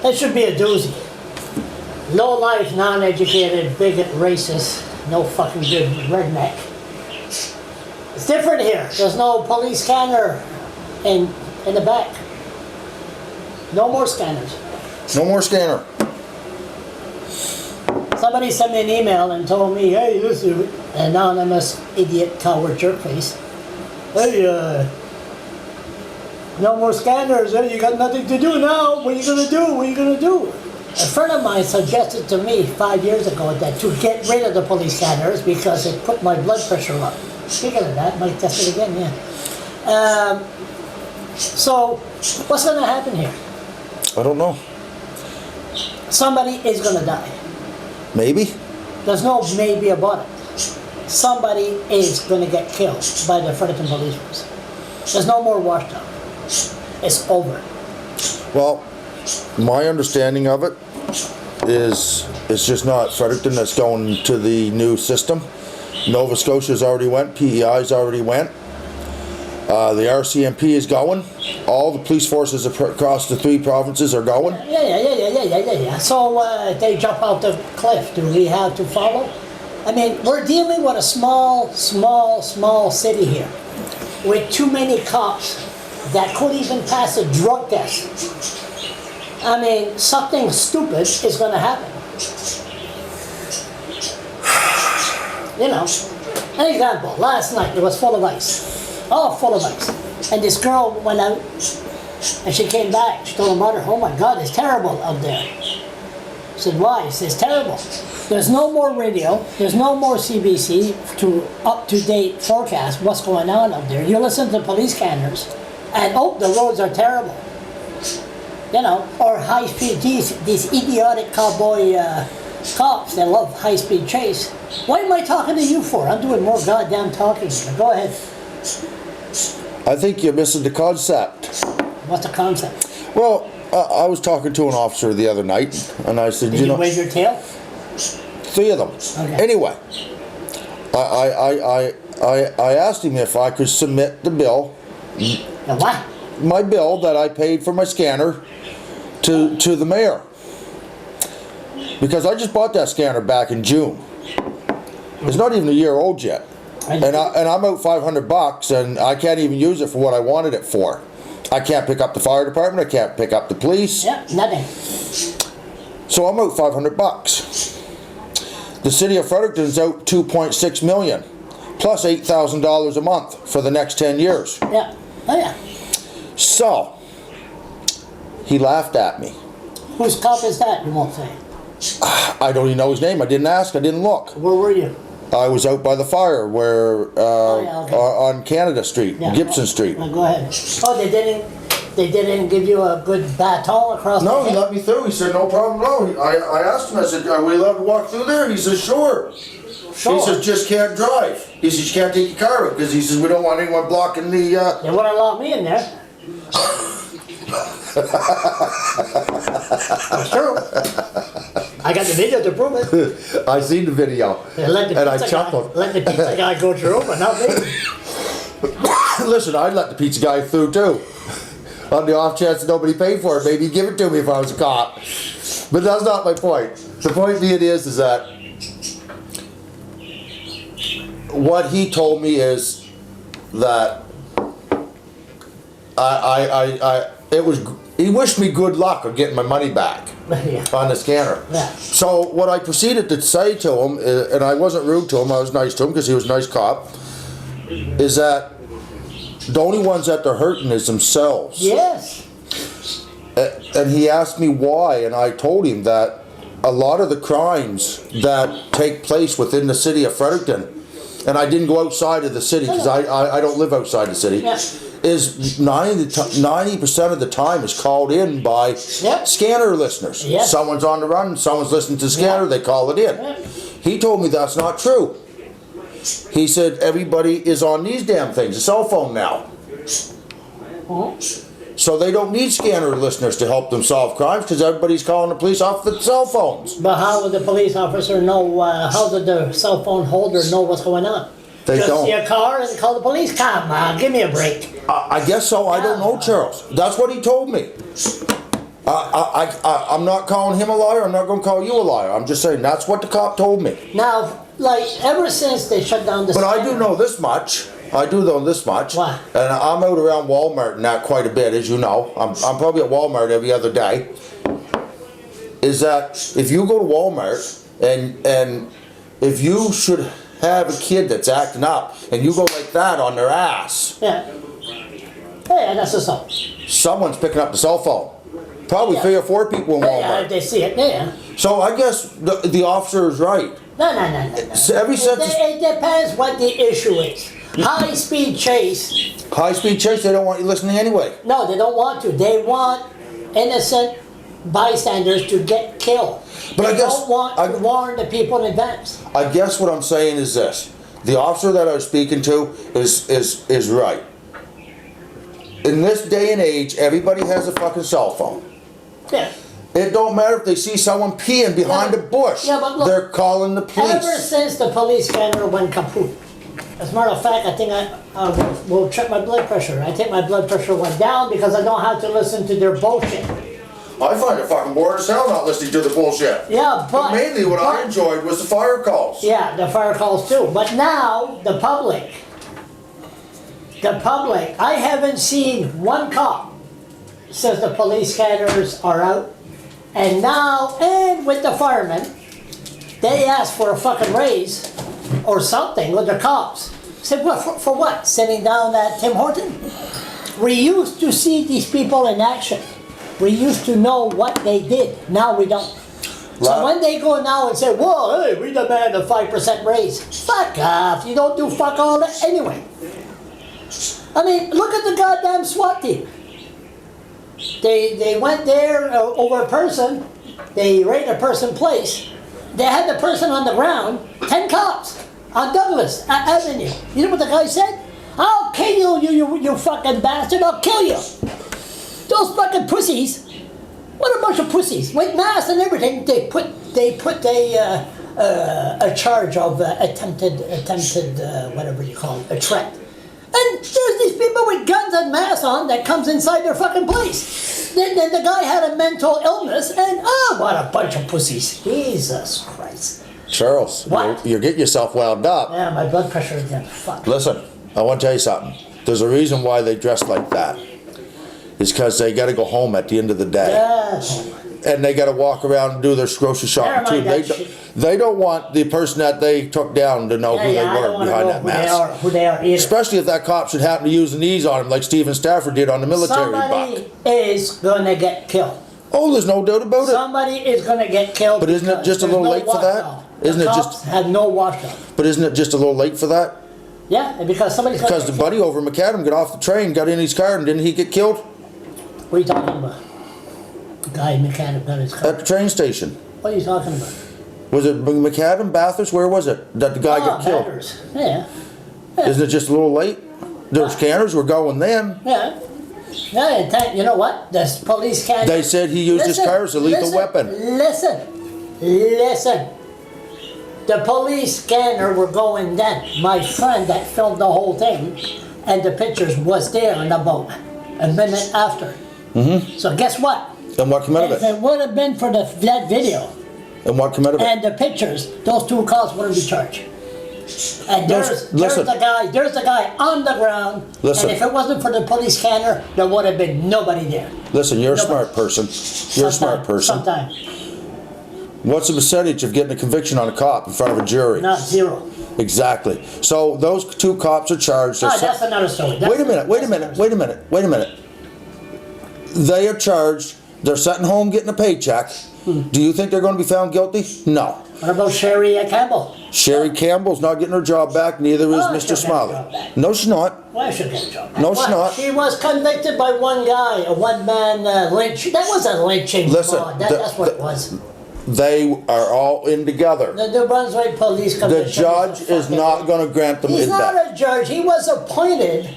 That should be a doozy. Low-life, non-educated, bigot, racist, no fucking good redneck. It's different here. There's no police scanner in the back. No more scanners. No more scanner. Somebody sent me an email and told me, hey, this is an anonymous idiot, coward, jerkface. Hey, no more scanners. Hey, you got nothing to do now. What are you gonna do? What are you gonna do? A friend of mine suggested to me 5 years ago that to get rid of the police scanners because it put my blood pressure up. Speaking of that, might test it again, yeah. So, what's gonna happen here? I don't know. Somebody is gonna die. Maybe. There's no maybe about it. Somebody is gonna get killed by the Fredericton police force. There's no more washdown. It's over. Well, my understanding of it is it's just not Fredericton that's going to the new system. Nova Scotia's already went, PEI's already went. The RCMP is going. All the police forces across the 3 provinces are going. Yeah. So they jump out the cliff. Do we have to follow? I mean, we're dealing with a small city here with too many cops that could even pass a drug test. I mean, something stupid is going to happen. You know, an example. Last night it was full of ice. All full of ice. And this girl went out and she came back. She told her mother, oh my God, it's terrible out there. I said, why? She says, terrible. There's no more radio. There's no more CBC to up-to-date forecast what's going on out there. You listen to police scanners and, oh, the roads are terrible. You know, or high-speed, these idiotic cowboy cops that love high-speed chase. What am I talking to you for? I'm doing more goddamn talking here. Go ahead. I think you're missing the concept. What's the concept? Well, I was talking to an officer the other night, and I said, Did you wave your tail? 3 of them. Okay. Anyway, I asked him if I could submit the bill. The what? My bill that I paid for my scanner to the mayor. Because I just bought that scanner back in June. It's not even a year old yet. And I'm out $500 and I can't even use it for what I wanted it for. I can't pick up the fire department, I can't pick up the police. Yeah, nothing. So I'm out $500. The city of Fredericton's out $2.6 million, plus $8,000 a month for the next 10 years. Yeah, oh yeah. So, he laughed at me. Whose cop is that, you won't say? I don't even know his name, I didn't ask, I didn't look. Where were you? I was out by the fire where on Canada Street, Yeah, Gibson Street. Go ahead. Oh, they didn't give you a good baton across the No, head? he let me through. He said, no problem, no. I asked him, I said, are we allowed to walk through there? He says, sure. Sure. He says, just can't drive. He says, you can't take your car out because he says, we don't want anyone blocking the... They wouldn't allow me in there. That's true. I got the video to prove it. I seen the video, and I chuckled. Let the pizza guy go through, but not me. Listen, I'd let the pizza guy through too. On the off chance that nobody paid for it, maybe he'd give it to me if I was a cop. But that's not my point. The point being is that what he told me is that he wished me good luck of getting my money back Yeah. on the scanner. Yeah. So what I proceeded to say to him, and I wasn't rude to him, I was nice to him because he was a nice cop, is that the only ones that they're hurting is themselves. Yes. And he asked me why, and I told him that a lot of the crimes that take place within the city of Fredericton, and I didn't go outside of the city because I don't live outside the city, Yeah. is 90% of the time is called in by scanner listeners. Yep. Someone's on the run, someone's listening to the scanner, they call it in. Yep. He told me that's not true. He said everybody is on these damn things, a cell phone now. So they don't need scanner listeners to help them solve crimes because everybody's calling the police off the cell phones. But how would the police officer know, how did the cell phone holder know what's going on? They Just don't. see a car and call the police. Come on, give me a break. I guess so. I don't know, Charles. That's what he told me. I'm not calling him a liar. I'm not going to call you a liar. I'm just saying that's what the cop told me. Now, like, ever since they shut down the But I do scanner- know this much. I do know this much. What? And I'm out around Walmart and that quite a bit, as you know. I'm probably at Walmart every other day. Is that if you go to Walmart and if you should have a kid that's acting up and you go like that on their ass, Yeah. Yeah, that's what's up. someone's picking up the cell phone. Probably Yeah. 3 or 4 people in Yeah, Walmart. they see it, yeah. So I guess the officer is right. No. Every sentence, It depends what the issue is. High-speed chase, high-speed chase, they don't want you listening anyway. no, they don't want to. They want innocent bystanders to get killed. But I They guess- don't want to warn the people in advance. I guess what I'm saying is this. The officer that I was speaking to is right. In this day and age, everybody has a fucking cell phone. Yeah. It don't matter if they see someone peeing behind Yeah, a bush. yeah, but look, they're calling the Ever police. since the police scanner went kaput, as a matter of fact, I think I will check my blood pressure. I think my blood pressure went down because I don't have to listen to their bullshit. I find it fucking boring as hell not listening to the bullshit. Yeah, but Mainly what I enjoyed was the fire calls. Yeah, the fire calls too. But now the public, I haven't seen one cop since the police scanners are out. And now, and with the firemen, they ask for a fucking raise or something with the cops. Said, what, for what? Sitting down at Tim Horton? We used to see these people in action. We used to know what they did. Now we don't. So when they go now and say, whoa, hey, we demand a 5% raise. Fuck off. You don't do fuck all that anyway. I mean, look at the goddamn SWAT team. They went there over a person. They raided a person's place. They had the person on the ground, 10 cops on Douglas Avenue. You know what the guy said? I'll kill you fucking bastard. I'll kill you. Those fucking pussies. What a bunch of pussies. With masks and everything, they put a charge of attempted whatever you call it, a threat. And there's these people with guns and masks on that comes inside their fucking place. Then the guy had a mental illness and what a bunch of pussies. Jesus Christ. Charles, What? you're getting yourself wound up. Yeah, my blood pressure again. Fuck. Listen, I want to tell you something. There's a reason why they dress like that. It's because they got to go home at the end of the day. Yeah. And they got to walk around and do their grocery shopping too. Never mind that shit. They don't want the person that they took down to know who they I don't were want to behind know that who they mask. are, who they are either. Especially if that cop should happen to use the knees on him like Stephen Stafford did on the military buck. Somebody is gonna get killed. Oh, there's no doubt about it. Somebody is gonna get killed. But isn't it because just a there's little no late for that? washout. Isn't The it cops just- have no washout? But isn't it just a little late for that? Yeah, because somebody's gonna Because the get buddy over in McAdam got off the train, got in his car, and didn't he get killed? killed. What are you talking about? The guy mechanic got his car. At the train station. What are you talking about? Was it McAdam, Bathurst? Where was it that the guy got killed? Batters. Yeah, Isn't it just a little late? Their scanners were going then. yeah. Yeah, you know what? The police can't. They said he used his car as a lethal weapon. Listen. The police scanner were going then. My friend that filmed the whole thing and the pictures was there in about a minute after. Mm-hmm. So guess what? And what came out of If it? it would have been for that video And what came out of it? and the pictures, those 2 cops wouldn't be charged. And there's Listen. the guy on the ground. Listen. And if it wasn't for the police scanner, there would have been nobody there. Listen, you're a Nobody. smart person. You're a smart person. Sometimes. What's the percentage of getting a conviction on a cop in front of a jury? Not 0. Exactly. So those 2 cops are charged. They're That's another story. Wait a minute. They are charged. They're sitting home getting a paycheck. Do you think they're going to be found guilty? No. What about Sherry Campbell? Sherry Campbell's not getting her job back, neither is Oh, Mr. she'll get her Smiley. job back. No, she's not. Why should get a job back? No, she's Why? not. She was convicted by one guy, a one-man lynch. That was a lynching. Listen, Come on, that's what it was. They are all in together. The New Brunswick Police The Commission. judge is not going to grant them He's it not back. a judge. He was appointed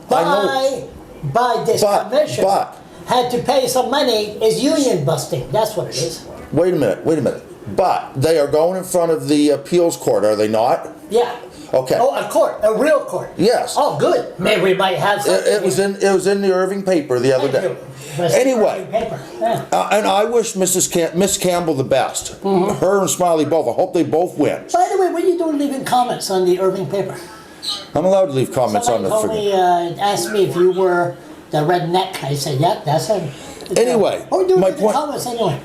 by this commission. But- had to pay some money. Is union busting. That's what it is. Wait a minute. But they are going in front of the appeals court, are they not? Yeah. Okay. Oh, a court, a real court. Yes. Oh, good. Maybe we might have something. It was in the Irving paper the other day. But Anyway, paper. Yeah. and I wish Miss Campbell the best. Her and Smiley both. I hope they both win. By the way, what are you doing leaving comments on the Irving paper? I'm allowed to leave comments Somebody on the told me, asked me if you were the redneck. I said, yep, that's him. Anyway, What are we doing my leaving point- comments anyway?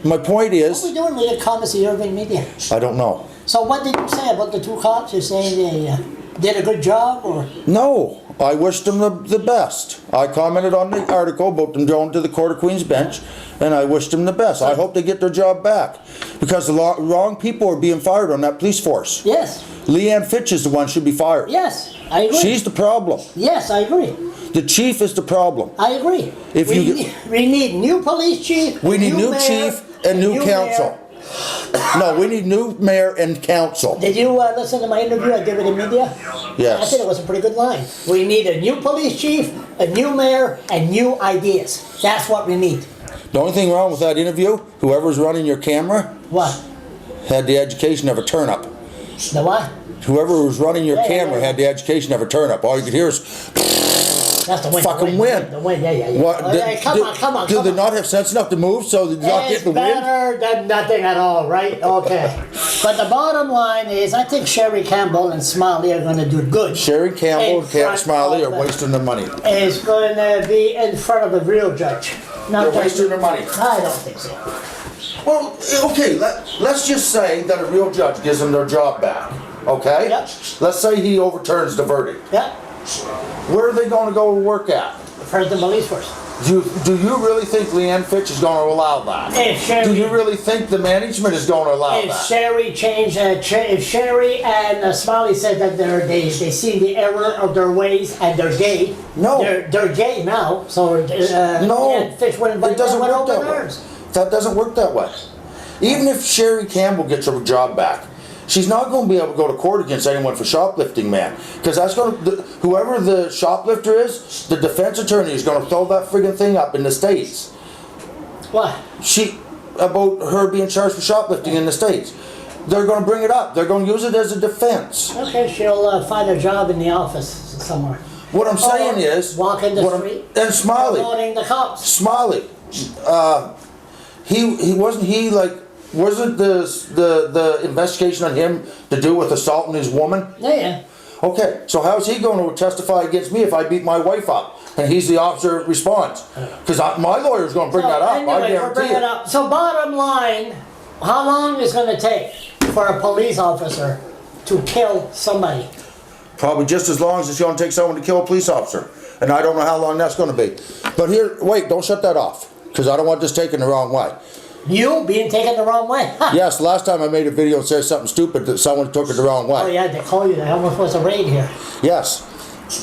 My point What are is, we doing leaving comments in the Irving media? I don't know. So what did you say about the two cops? You're saying they did a good job, or? No, I wished them the best. I commented on the article about them going to the Court of Queen's Bench, and I wished them the best. I hope they get their job back, because the wrong people are being fired on that police force. Yes. Leanne Fitch is the one should be fired. Yes, I agree. She's the problem. Yes, I agree. The chief is the problem. I agree. If we need new police chief. We need new mayor, chief and new council. mayor. No, we need new mayor and council. Did you listen to my interview I did with the media? I Yes. think it was a pretty good line. We need a new police chief, a new mayor, and new ideas. That's what we need. The only thing wrong with that interview, whoever's running your camera What? had the education of a turnip. The what? Whoever was running your Yeah, camera yeah. had the education of a turnip. All you could hear is That's the wind. fucking wind. The wind, yeah. What? Oh, yeah, come on. Do they not have sense enough to move so they're not It's getting the wind? better than nothing at all, right? Okay. But the bottom line is, I think Sherry Campbell and Smiley are going to do good. Sherry Campbell In and Camp front Smiley of are the- wasting their money. Is going to be in front of the real judge. Not They're the- wasting their money. I don't think so. Well, okay, let's just say that a real judge gives them their job back, okay? Yep. Let's say he overturns the verdict. Yeah. Where are they going to go work at? Fredericton police force. Do you really think Leanne Fitch is going to allow that? If Sherry- Do you really think the management is going to allow If that? Sherry changed, if Sherry and Smiley said that they see the error of their ways and they're gay. No. They're gay now. So No, and Fish wouldn't it doesn't went work over that way. theirs. That doesn't work that way. Even if Sherry Campbell gets her job back, she's not going to be able to go to court against anyone for shoplifting, man. Because that's going to, whoever the shoplifter is, the defense attorney is going to throw that friggin' thing up in the States. What? About her being charged for shoplifting in the States. They're going to bring it up. They're going to use it as a defense. Okay, she'll find a job in the office somewhere. What I'm saying is, walk in the what I'm- street. and Smiley, Promoting the cops. Smiley, wasn't the investigation on him to do with assaulting his woman? Yeah. Okay, so how's he going to testify against me if I beat my wife up and he's the officer that responds? Because my lawyer's going to bring that up. I Anyway, we're guarantee bringing it. up. So bottom line, how long is it going to take for a police officer to kill somebody? Probably just as long as it's going to take someone to kill a police officer. And I don't know how long that's going to be. But here, wait, don't shut that off. Because I don't want this taken the wrong way. You being taken the wrong way? Yes, last time I made a video and said something stupid that someone took it the wrong way. Oh yeah, they call you. They almost was a raid here. Yes.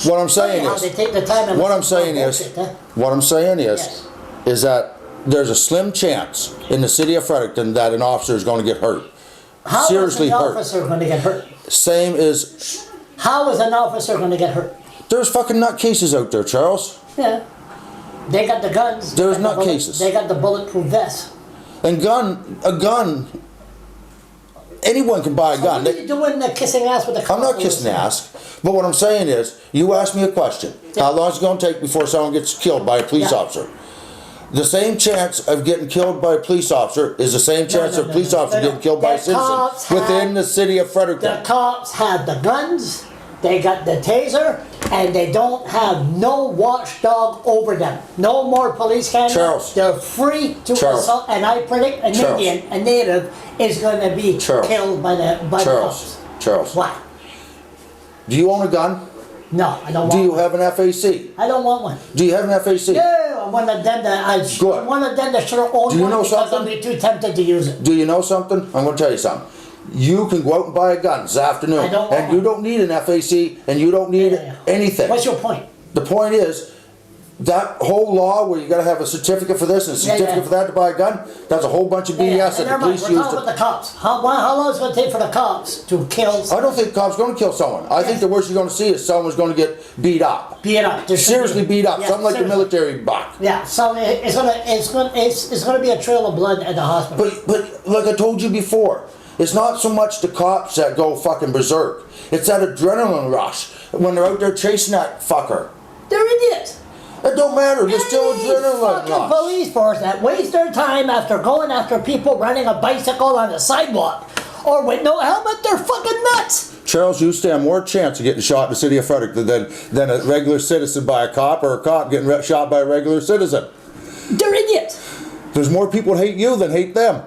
What I'm saying How is, they take the time and what I'm listen to saying is, bullshit, huh? what I'm saying Yes. is that there's a slim chance in the city of Fredericton that an officer is going to get hurt. How Seriously is an hurt. officer going to get hurt? Same as, How is an officer going to get hurt? there's fucking nutcases out there, Charles. Yeah. They got the guns. There's they got the nutcases. They got the bulletproof vests. And a gun, anyone can buy a gun. What are you doing kissing ass with the cops? I'm not kissing ass, but what I'm saying is, you asked me a question. How long is it going to take before someone gets killed by a police Yeah. officer? The same chance of getting killed by a police officer is the same chance of a police officer getting killed by a The cops citizen within the city of The Fredericton. cops have the guns, they got the taser, and they don't have no watchdog over them. No more police cameras. Charles. They're free to Charles. assault, and I predict an Charles. Indian, a native, is going to be Charles. killed by the Charles, cops. Charles, What? do you own a gun? No, I don't want Do you one. have an FAC? I don't want one. Do you have an FAC? No, I'm one of them that Good. I'm one of them that should have owned Do you one know because I'll something? be too tempted to use it. Do you know something? I'm going to tell you something. You can go out and buy a gun this afternoon, I don't want and you one. don't need an FAC, and you don't need Yeah. anything. What's your point? The point is, that whole law where you got to have a certificate for this and a Yeah, certificate yeah. for that to buy a gun, that's a whole bunch of BS that the Never mind, police we're use talking to... about the cops. How long is it going to take for the cops to kill? I don't think the cop's going to kill someone. I think the worst you're going to see is someone's going to get beat up. Beat up. There should Seriously be- beat up. Yeah, Something like the seriously. military buck. Yeah, so it's gonna be a trail of blood at the hospital. But like I told you before, it's not so much the cops that go fucking berserk. It's that adrenaline rush when they're out there chasing that fucker. They're idiots. It don't matter. There's still Any adrenaline fucking rush. police force that waste their time after going after people running a bicycle on the sidewalk or with no helmet, they're fucking nuts. Charles, you stand more chance of getting shot in the city of Fredericton than a regular citizen by a cop, or a cop getting shot by a regular citizen. They're idiots. There's more people hate you than hate them.